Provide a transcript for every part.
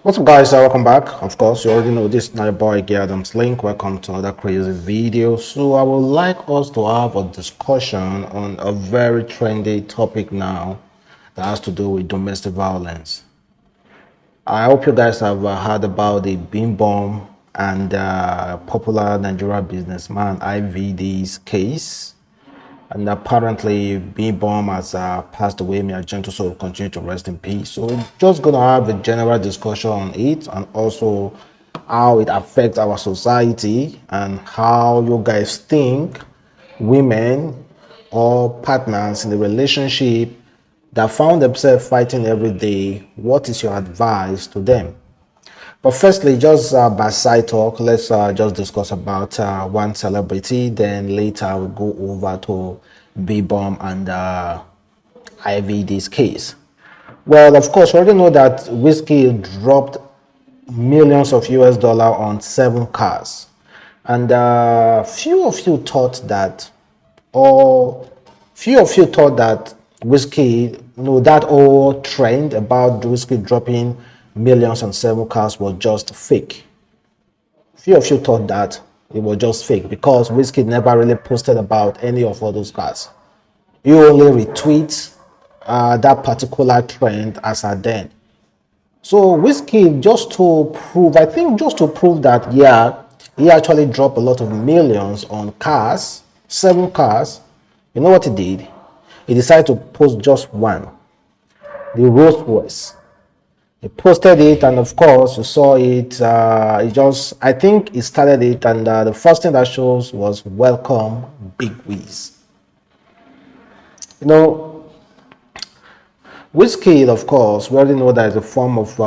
What's up, guys? Welcome back. Of course, you already know this is my boy Adamslink. Welcome to another crazy video. So I would like us to have a discussion on a very trendy topic now that has to do with domestic violence. I hope you guys have heard about the Bimbo and popular Nigerian businessman IVD's case. And apparently, B-Bomb has passed away. May our gentle soul continue to rest in peace. So we're just going to have a general discussion on it and also how it affects our society and how you guys think women or partners in the relationship that found themselves fighting every day, what is your advice to them? But firstly, just by side talk, let's just discuss about one celebrity. Then later we'll go over to B-Bomb and IVD's case. Well, of course, we already know that Wizkid dropped millions of US dollar on 7 cars. And few of you thought that, or few of you thought that Wizkid, that whole trend about Wizkid dropping millions on 7 cars was just fake. Few of you thought that it was just fake because Wizkid never really posted about any of all those cars. He only retweets that particular trend as a then. So Wizkid, just to prove, I think just to prove that, yeah, he actually dropped a lot of millions on cars, 7 cars. You know what he did? He decided to post just one, the Rolls Royce. He posted it, and of course, you saw it. I think he started it, and the first thing that shows was "Welcome, Big Wiz." You know, Wizkid, of course, we already know that is a form of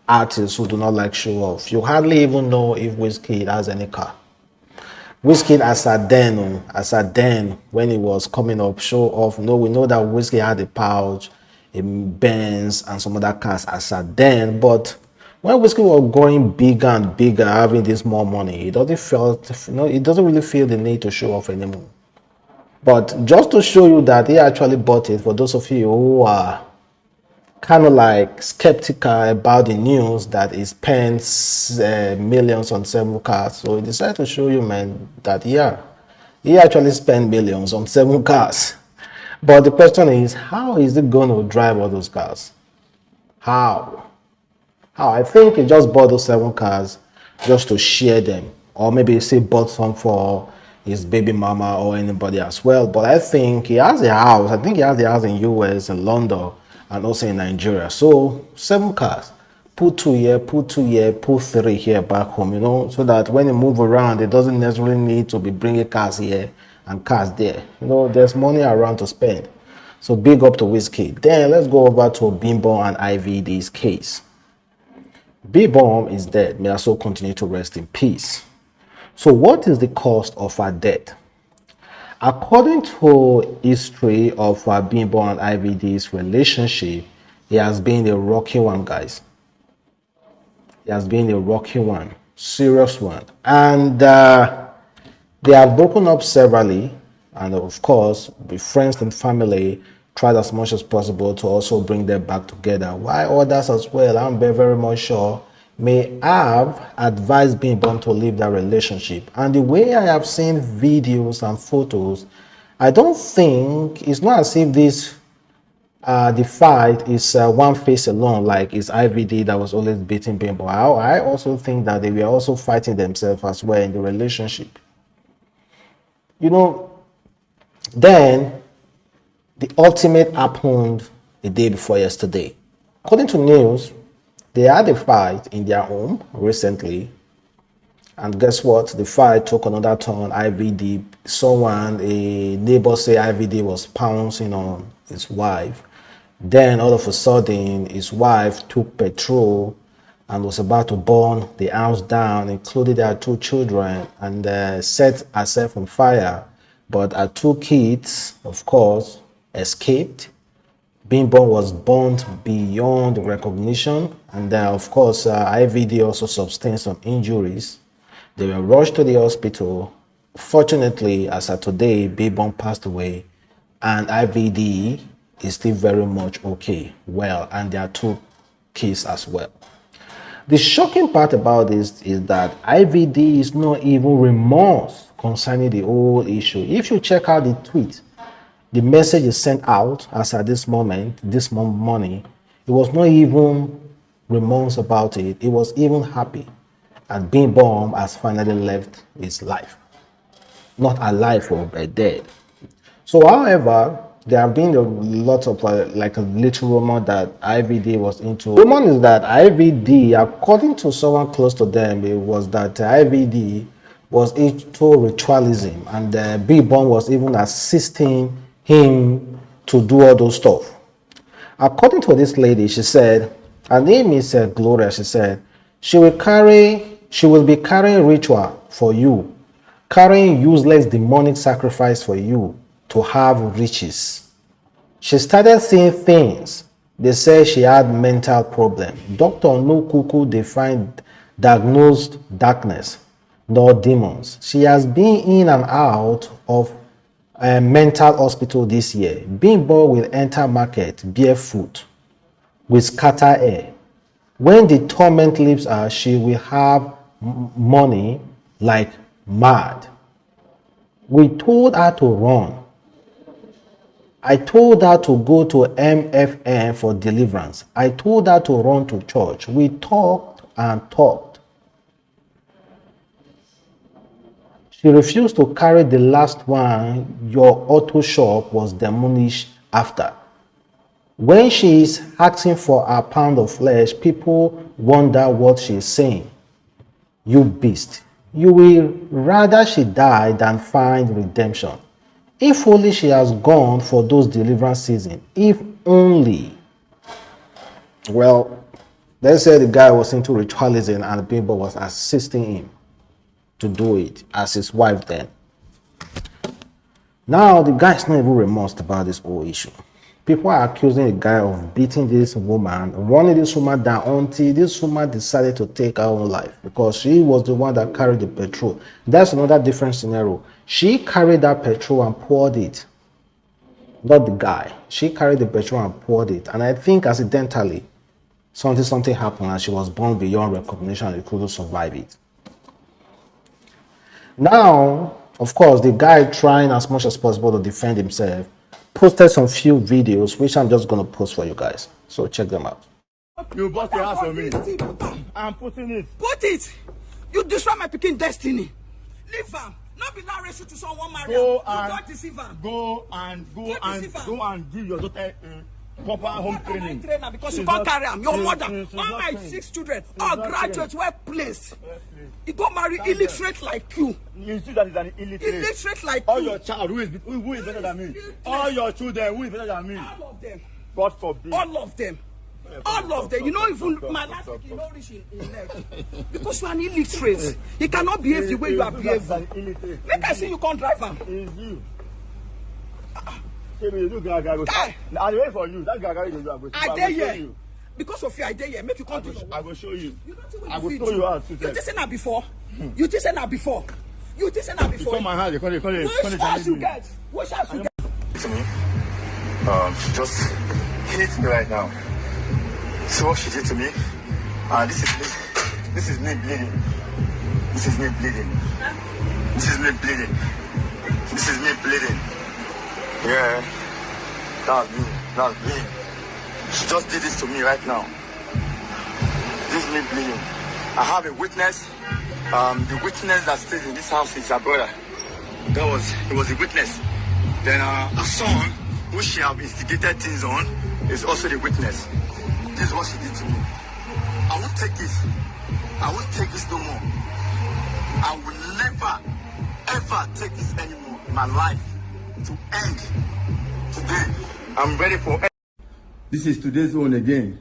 artists who do not like show off. You hardly even know if Wizkid has any car. Wizkid as a den when he was coming up, show off. No, we know that Wizkid had a pouch, a Benz, and some other cars as a den. But when Wizkid was growing bigger and bigger, having this more money, it doesn't really feel the need to show off anymore. But just to show you that he actually bought it, for those of you who are kind of like skeptical about the news that he spends millions on 7 cars. So he decided to show you, man, that yeah, he actually spent millions on 7 cars. But the question is, how is he going to drive all those cars? How? I think he just bought those 7 cars just to share them. Or maybe he bought some for his baby mama or anybody as well. But I think he has a house. I think he has a house in US, in London, and also in Nigeria. So 7 cars. Put 2 here, put 2 here, put 3 here back home, so that when you move around, it doesn't necessarily need to be bringing cars here and cars there. There's money around to spend. So big up to Wizkid. Then let's go over to Bimbo and IVD's case. B-Bomb is dead. May her soul continue to rest in peace. So what is the cost of her death? According to history of Bimbo and IVD's relationship, it has been a rocky one, guys. It has been a rocky one, serious one. And they have broken up severally. And of course, the friends and family tried as much as possible to also bring them back together. While others as well, I'm very, very much sure, may have advised Bimbo to leave that relationship. And the way I have seen videos and photos, I don't think, it's not as if this the fight is one face alone, like it's IVD that was always beating Bimbo. I also think that they were also fighting themselves as well in the relationship. Then the ultimate happened the day before yesterday. According to news, they had a fight in their home recently. And guess what? The fight took another turn. IVD, a neighbor say IVD was pouncing on his wife. Then all of a sudden, his wife took petrol and was about to burn the house down, including their 2 children, and set herself on fire. But her 2 kids, of course, escaped. Bimbo was burnt beyond recognition, and of course, IVD also sustained some injuries. They were rushed to the hospital. Fortunately, as of today, Bimbo passed away, and is still very much okay, well, and there are 2 kids as well. The shocking part about this is that IVD is not even remorse concerning the whole issue. If you check out the tweet, the message is sent out as at this moment, this morning, it was not even remorse about it. It was even happy. And Bimbo has finally left his life. Not alive or dead. So, however, there have been a lot of like a little rumor that IVD was into. The rumor is that IVD, according to someone close to them, it was that IVD was into ritualism, and Bimbo was even assisting him to do all those stuff. According to this lady, she said, her name is Gloria. She said she will be carrying ritual for you, carrying useless demonic sacrifice for you to have riches. She started seeing things. They said she had mental problem. Doctor no kuku defined diagnosed darkness nor demons. She has been in and out of a mental hospital this year. Bimbo will enter market barefoot with scatter hair. When the torment leaves her, she will have money like mad. We told her to run. I told her to go to MFM for deliverance. I told her to run to church. We talked and talked. She refused to carry the last one your auto shop was demolished after. When she is asking for a pound of flesh, people wonder what she is saying. You beast, you will rather she die than find redemption. If only she has gone for those deliverance season. If only. Well, they said the guy was into ritualism and Bimbo was assisting him to do it as his wife then. Now, the guy is not even remorsed about this whole issue. People are accusing the guy of beating this woman, running this woman down until this woman decided to take her own life because she was the one that carried the petrol. That's another different scenario. She carried that petrol and poured it. Not the guy. She carried the petrol and poured it. And I think accidentally, something happened and she was born beyond recognition and couldn't survive it. Now, of course, the guy trying as much as possible to defend himself posted some few videos, which I'm just going to post for you guys. So check them out. You bought your house on me. I'm putting it. Put it. You destroy my picking destiny. Leave him. Not be now ratio to someone married. Go and give your daughter proper home training. Trainer because you can't carry him. Your mother, all my 6 children, all graduates were placed. You go marry illiterate like you. You see that is an illiterate. Illiterate like all you. Your child, who is better than me? All your children, who is better than me? All of them. God forbid. All of them. All of them. You know, even my last week, you know, reach in leg. Because you are an illiterate. You cannot behave the way you are behaving. Make I see you can't drive him. It's you. Guy. I'm waiting for you. That guy is going to I dare you. Because of you, I dare you. Make you come to I will show you. I will show you out. You just said that before. You just said that before. You just said that before. It's my hand. Which house you get? Which house you get? To me, she just hit me right now. See what she did to me? This is me bleeding. This is me bleeding. This is me bleeding. This is me bleeding. Yeah, that's me. That's me. She just did this to me right now. This is me bleeding. I have a witness. The witness that stays in this house is her brother. He was a witness. Then her son, who she have instigated things on, is also the witness. This is what she did to me. I won't take this. I won't take this no more. I will never, ever take this anymore in my life to end today. I'm ready for it. This is today's own again.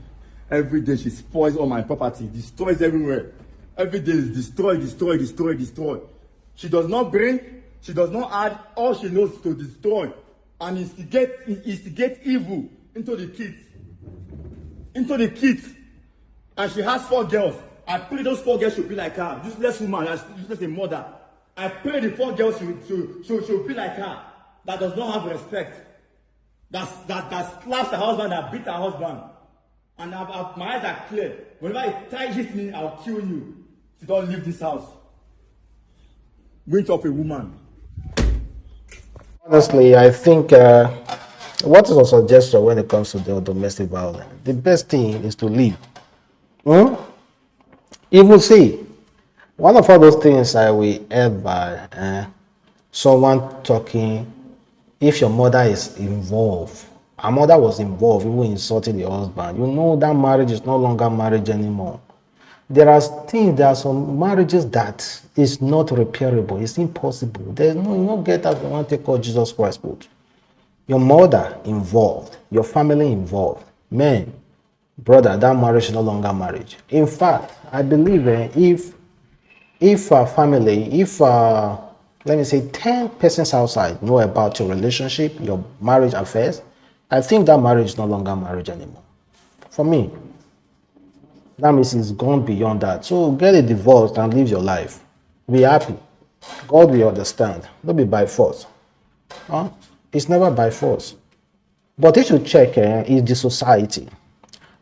Every day she spoils all my property, destroys everywhere. Every day is destroy. She does not bring, she does not add, all she knows to destroy and instigate evil into the kids. And she has 4 girls. I pray those 4 girls should be like her. Useless woman, useless a mother. I pray the 4 girls should be like her. That does not have respect. That slaps her husband, that beats her husband. And my eyes are clear. Whenever you try to hit me, I'll kill you. If you don't leave this house. Went off a woman. Honestly, I think what is a suggestion when it comes to the domestic violence? The best thing is to leave. Even see, one of all those things I will ever someone talking, if your mother is involved, her mother was involved, even insulting the husband, you know that marriage is no longer marriage anymore. There are some marriages that is not repairable. It's impossible. There's no, you don't get out. You want to take out Jesus Christ, but your mother involved, your family involved, man, brother, that marriage is no longer marriage. In fact, I believe if a family, if let me say 10 persons outside know about your relationship, your marriage affairs, I think that marriage is no longer marriage anymore. For me, that means it's gone beyond that. So get a divorce and live your life. Be happy. God will understand. Don't be by force. Huh? It's never by force. But if you check, is the society.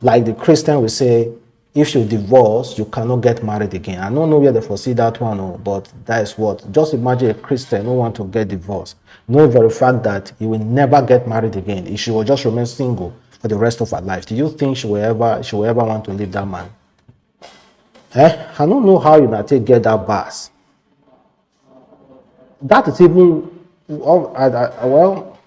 Like the Christian will say, if you divorce, you cannot get married again. I don't know where they foresee that one, but that is what. Just imagine a Christian who want to get divorced. Know for the fact that he will never get married again. She will just remain single for the rest of her life. Do you think she will ever want to leave that man? I don't know how you might get that bus. That is even well.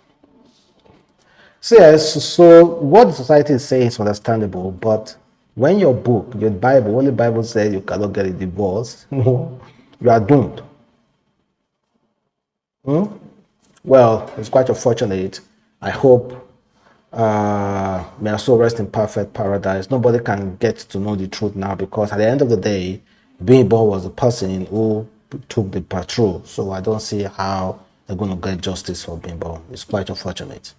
So what the society is saying is understandable, but when your book, your Bible, Holy Bible says you cannot get a divorce, you are doomed. Well, it's quite unfortunate. I hope may our soul rest in perfect paradise. Nobody can get to know the truth now, because at the end of the day, Bimbo was the person who took the patrol. So I don't see how they're going to get justice for Bimbo. It's quite unfortunate.